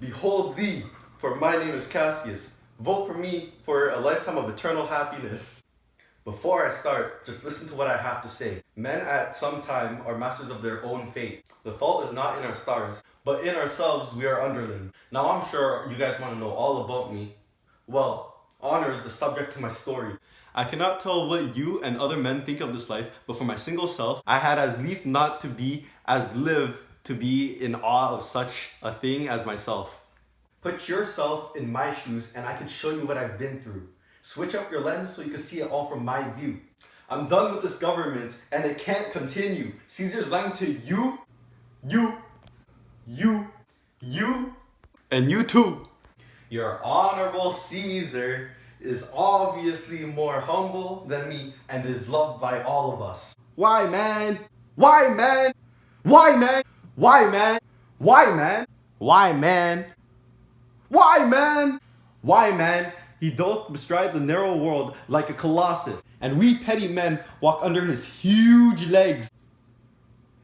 Behold thee, for my name is Cassius. Vote for me for a lifetime of eternal happiness. Before I start, just listen to what I have to say. Men at some time are masters of their own fate. The fault is not in our stars, but in ourselves we are underling. Now I'm sure you guys want to know all about me. Well, honor is the subject to my story. I cannot tell what you and other men think of this life, but for my single self, I had as lief not to be as live to be in awe of such a thing as myself. Put yourself in my shoes and I can show you what I've been through. Switch up your lens so you can see it all from my view. I'm done with this government and it can't continue. Caesar's lying to you, and you too. Your honorable Caesar is obviously more humble than me and is loved by all of us. Why, man? Why, man? Why, man? Why, man? Why, man? Why, man? Why, man? Why, man? He doth bestride the narrow world like a colossus, and we petty men walk under his huge legs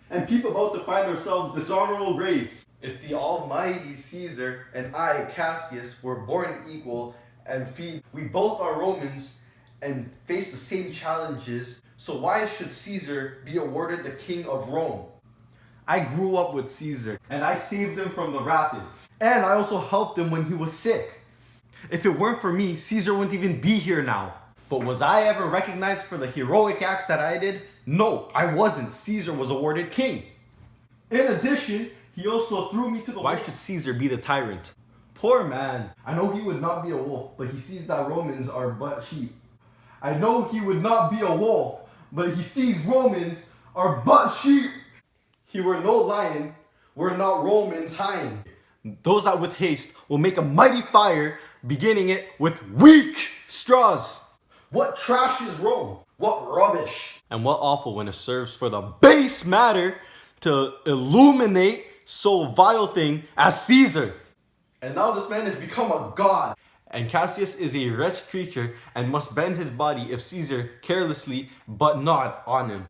and peep about to find ourselves dishonorable graves. If the almighty Caesar and I, Cassius, were born equal and we both are Romans and face the same challenges, so why should Caesar be awarded the king of Rome? I grew up with Caesar and I saved him from the rapids, and I also helped him when he was sick. If it weren't for me, Caesar wouldn't even be here now. But was I ever recognized for the heroic acts that I did? No, I wasn't. Caesar was awarded king. In addition, he also threw me to the... Why should Caesar be the tyrant? Poor man. I know he would not be a wolf, but he sees that Romans are but sheep. I know he would not be a wolf, but he sees Romans are but sheep. He were no lion, were not Romans hind. Those that with haste will make a mighty fire, beginning it with weak straws. What trash is Rome? What rubbish? And what awful when it serves for the base matter to illuminate so vile thing as Caesar. And now this man has become a god. And Cassius is a wretched creature and must bend his body if Caesar carelessly but not on him.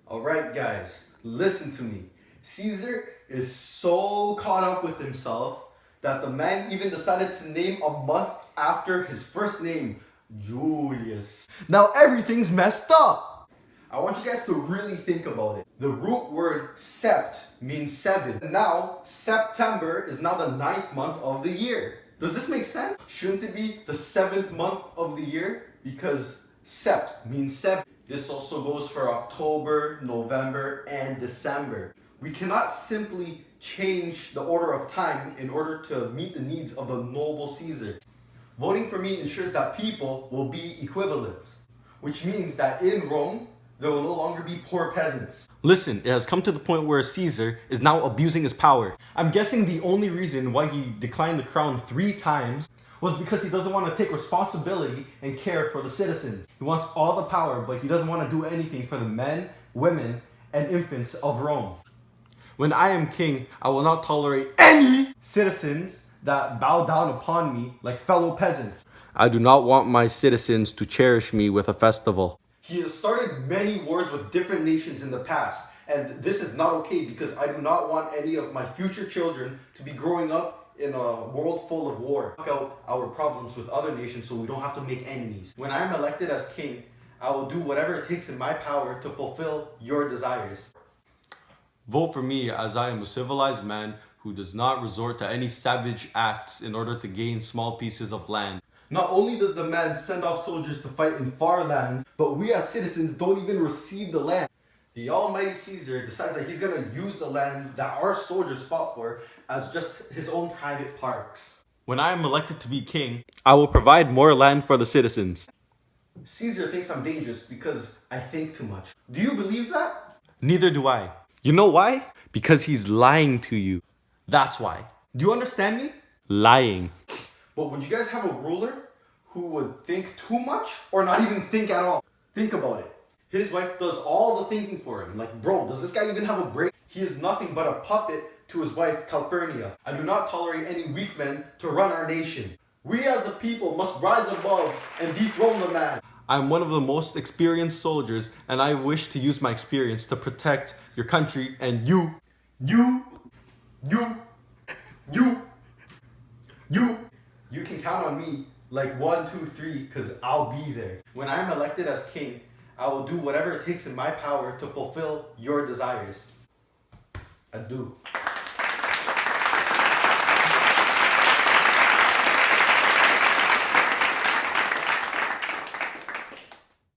Alright guys, listen to me. Caesar is so caught up with himself that the man even decided to name a month after his first name, Julius. Now everything's messed up. I want you guys to really think about it. The root word sept means 7. Now, September is now the 9th month of the year. Does this make sense? Shouldn't it be the 7th month of the year? Because sept means 7. This also goes for October, November, and December. We cannot simply change the order of time in order to meet the needs of the noble Caesar. Voting for me ensures that people will be equivalent, which means that in Rome, there will no longer be poor peasants. Listen, it has come to the point where Caesar is now abusing his power. I'm guessing the only reason why he declined the crown 3 times was because he doesn't want to take responsibility and care for the citizens. He wants all the power, but he doesn't want to do anything for the men, women, and infants of Rome. When I am king, I will not tolerate any citizens that bow down upon me like fellow peasants. I do not want my citizens to cherish me with a festival. He has started many wars with different nations in the past, and this is not okay because I do not want any of my future children to be growing up in a world full of war. Work out our problems with other nations so we don't have to make enemies. When I am elected as king, I will do whatever it takes in my power to fulfill your desires. Vote for me as I am a civilized man who does not resort to any savage acts in order to gain small pieces of land. Not only does the man send off soldiers to fight in far lands, but we as citizens don't even receive the land. The almighty Caesar decides that he's going to use the land that our soldiers fought for as just his own private parks. When I am elected to be king, I will provide more land for the citizens. Caesar thinks I'm dangerous because I think too much. Do you believe that? Neither do I. You know why? Because he's lying to you. That's why. Do you understand me? Lying. But would you guys have a ruler who would think too much or not even think at all? Think about it. His wife does all the thinking for him. Like, bro, does this guy even have a brain? He is nothing but a puppet to his wife, Calpurnia. I do not tolerate any weak men to run our nation. We as the people must rise above and dethrone the man. I'm one of the most experienced soldiers, and I wish to use my experience to protect your country and you. You can count on me like 1, 2, 3, because I'll be there. When I'm elected as king, I will do whatever it takes in my power to fulfill your desires. Adieu.